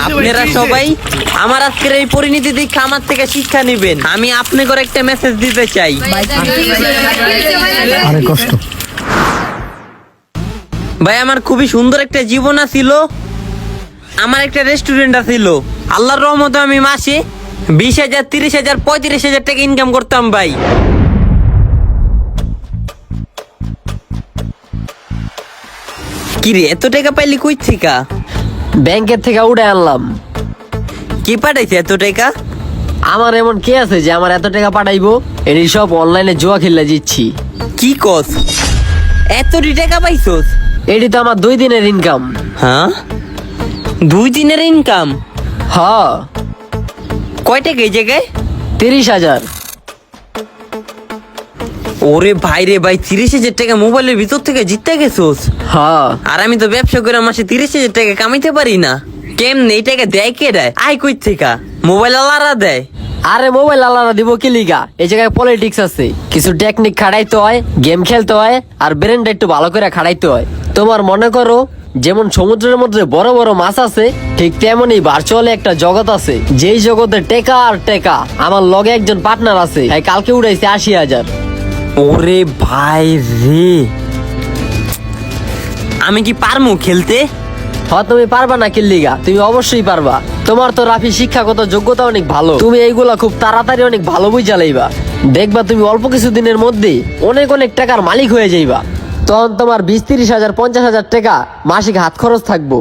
আপনারা সবাই আমার আজকের এই পরিণতি দেখে আমার থেকে শিক্ষা নেবেন। আমি আপনাদের একটা মেসেজ দিতে চাই। ভাই আমার খুবই সুন্দর একটা জীবন ছিল, আমার একটা রেস্টুরেন্ট ছিল। আল্লাহর রহমতে আমি মাসে 20,000, 30,000, 35,000 টাকা ইনকাম করতাম ভাই। কিরে এত টাকা পাইলি কই থেকে? ব্যাংকের থেকে উড়ে আনলাম। কি পাঠাইছে এত টাকা? আমার এমন কে আছে যে আমার এত টাকা পাঠাইবো? এটি সব অনলাইনে জুয়া খেললে জিতছি। কি কস, এত টাকা পাইছস? এটি তো আমার 2 দিনের ইনকাম। হ্যাঁ 2 দিনের ইনকাম? হ, কয় টাকা এই জায়গায়? 30,000। ওরে ভাই রে ভাই, 30,000 টাকা মোবাইলের ভিতর থেকে জিততে গেছোস? হ, আর আমি তো ব্যবসা করে মাসে 30,000 টাকা কামাইতে পারি না। কেমনে এই টাকা দেয় কে দেয়? আয় কই থেকে? মোবাইল আলাদা দেয়? আরে মোবাইল আলাদা দিব কি লিগা? এই জায়গায় পলিটিক্স আছে, কিছু টেকনিক খাটাইতে হয়, গেম খেলতে হয়, আর ব্রেনটা একটু ভালো করে খাটাইতে হয়। তোমার মনে করো যেমন সমুদ্রের মধ্যে বড় বড় মাছ আছে, ঠিক তেমনই ভার্চুয়ালি একটা জগৎ আছে, যেই জগতে টেকা আর টেকা। আমার লগে একজন পার্টনার আছে, কালকে উড়াইছে 80,000। ওরে ভাই রে, আমি কি পারমু খেলতে? তুমি পারবা না কি লিগা? তুমি অবশ্যই পারবা। তোমার তো রাফি শিক্ষাগত যোগ্যতা অনেক ভালো, তুমি এইগুলা খুব তাড়াতাড়ি অনেক ভালো বুঝা লইবা। দেখবা তুমি অল্প কিছু দিনের মধ্যে অনেক অনেক টাকার মালিক হয়ে যাইবা। তখন তোমার 20, 30,000, 50,000 টাকা মাসিক হাত খরচ থাকবো।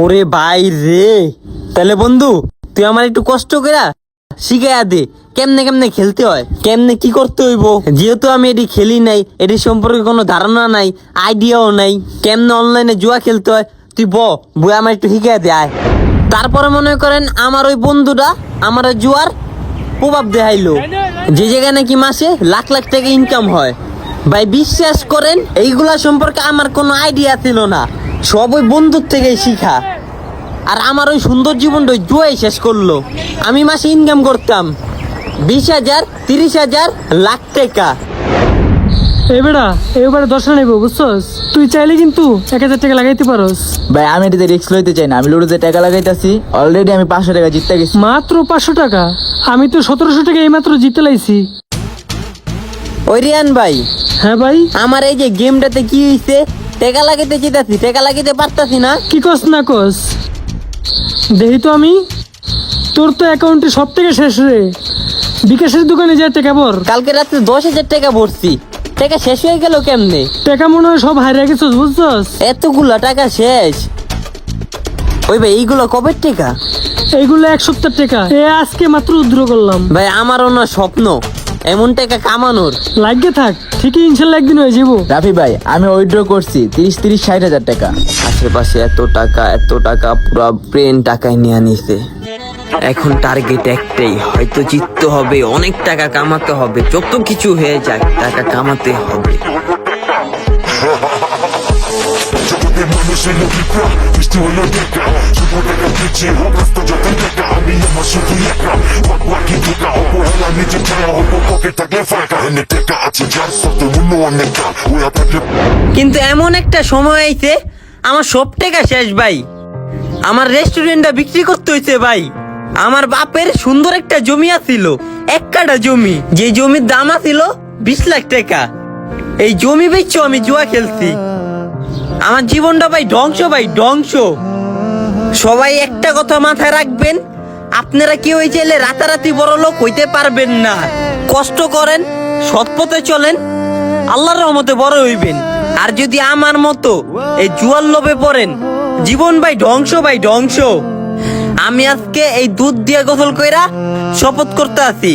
ওরে ভাই রে, তাহলে বন্ধু তুই আমার একটু কষ্ট করে শিখাইয়া দে কেমনে কেমনে খেলতে হয়, কেমনে কি করতে হইব। যেহেতু আমি এটি খেলি নাই, এটি সম্পর্কে কোনো ধারণা নাই, আইডিয়াও নাই, কেমনে অনলাইনে জুয়া খেলতে হয়। তুই বই আমার একটু শিখাইয়া দে আয়। তারপরে মনে করেন আমার ওই বন্ধুটা আমার ওই জুয়ার প্রভাব দেখাইলো, যে জায়গায় নাকি মাসে লাখ লাখ টাকা ইনকাম হয়। ভাই বিশ্বাস করেন এইগুলা সম্পর্কে আমার কোনো আইডিয়া ছিল না, সব ওই বন্ধুর থেকেই শিখা। আর আমার ওই সুন্দর জীবনটা জুয়াই শেষ করলো। আমি মাসে ইনকাম করতাম 20,000, 30,000, লাখ টাকা। এবারে 10 নেব বুঝছস? তুই চাইলে কিন্তু 1,000 টাকা লাগাইতে পারস। ভাই আমি এটাতে রিস্ক লইতে চাই না, আমি লুডোতে টাকা লাগাইতেছি, অলরেডি আমি 500 টাকা জিততে গেছি। মাত্র 500 টাকা? আমি তো 1700 টাকা এই মাত্র জিতে লাইছি। ওই রিয়ান ভাই, হ্যাঁ ভাই, আমার এই যে গেমটাতে কি হইছে, টাকা লাগাইতে চেয়েছি, টাকা লাগাইতে পারতাছি না। কি কস না কস? দেখি তো আমি, তোর তো অ্যাকাউন্টে সব থেকে শেষ রে। বিকাশের দোকানে যা টাকা ভর। কালকে রাত্রে 10,000 টাকা ভরছি, টাকা শেষ হয়ে গেল কেমনে? টাকা মনে হয় সব হারিয়ে গেছিস বুঝছস? এতগুলা টাকা শেষ? ওই ভাই এইগুলো কবে টাকা? এইগুলো 1 সপ্তাহ টাকা, আজকে মাত্র উদ্র করলাম। ভাই আমারও না স্বপ্ন এমন টাকা কামানোর। লাগিয়ে থাক, ঠিকই ইনশাল্লাহ একদিন হয়ে যাবো। রাফি ভাই আমি উইথড্র করছি 30, 60,000 টাকা। আশেপাশে এত টাকা পুরো ব্রেন টাকায় নিয়ে নিছে। এখন টার্গেট একটাই, হয়তো জিততে হবে, অনেক টাকা কামাতে হবে, যত কিছু হয়ে যাক টাকা কামাতে হবে। কিন্তু এমন একটা সময় আইছে আমার সব টাকা শেষ ভাই। আমার রেস্টুরেন্টটা বিক্রি করতে হইছে ভাই। আমার বাপের সুন্দর একটা জমি আছিল, 1 কাঠা জমি, যে জমির দাম আছিল 20 লাখ টাকা। এই জমি বেচছো আমি জুয়া খেলছি। আমার জীবনটা ভাই ধ্বংস। সবাই একটা কথা মাথায় রাখবেন, আপনারা কেউ চাইলে রাতারাতি বড় লোক হইতে পারবেন না। কষ্ট করেন, সৎ পথে চলেন, আল্লাহর রহমতে বড় হইবেন। আর যদি আমার মতো এই জুয়ার লোভে পড়েন, জীবন ভাই ধ্বংস। আমি আজকে এই দুধ দিয়ে গোসল কইরা শপথ করতে আছি,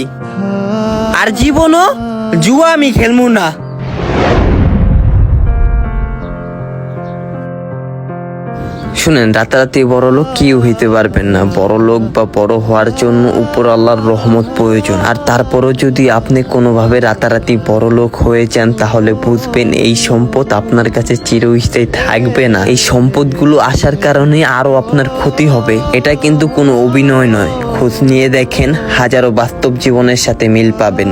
আর জীবনও জুয়া আমি খেলবো না। শুনেন, রাতারাতি বড় লোক কেউ হইতে পারবেন না। বড় লোক বা বড় হওয়ার জন্য উপর আল্লাহর রহমত প্রয়োজন। আর তারপরও যদি আপনি কোনোভাবে রাতারাতি বড় লোক হয়ে যান, তাহলে বুঝবেন এই সম্পদ আপনার কাছে চিরস্থায়ী থাকবে না। এই সম্পদগুলো আসার কারণে আরো আপনার ক্ষতি হবে। এটা কিন্তু কোনো অভিনয় নয়, খোঁজ নিয়ে দেখেন, হাজারো বাস্তব জীবনের সাথে মিল পাবেন।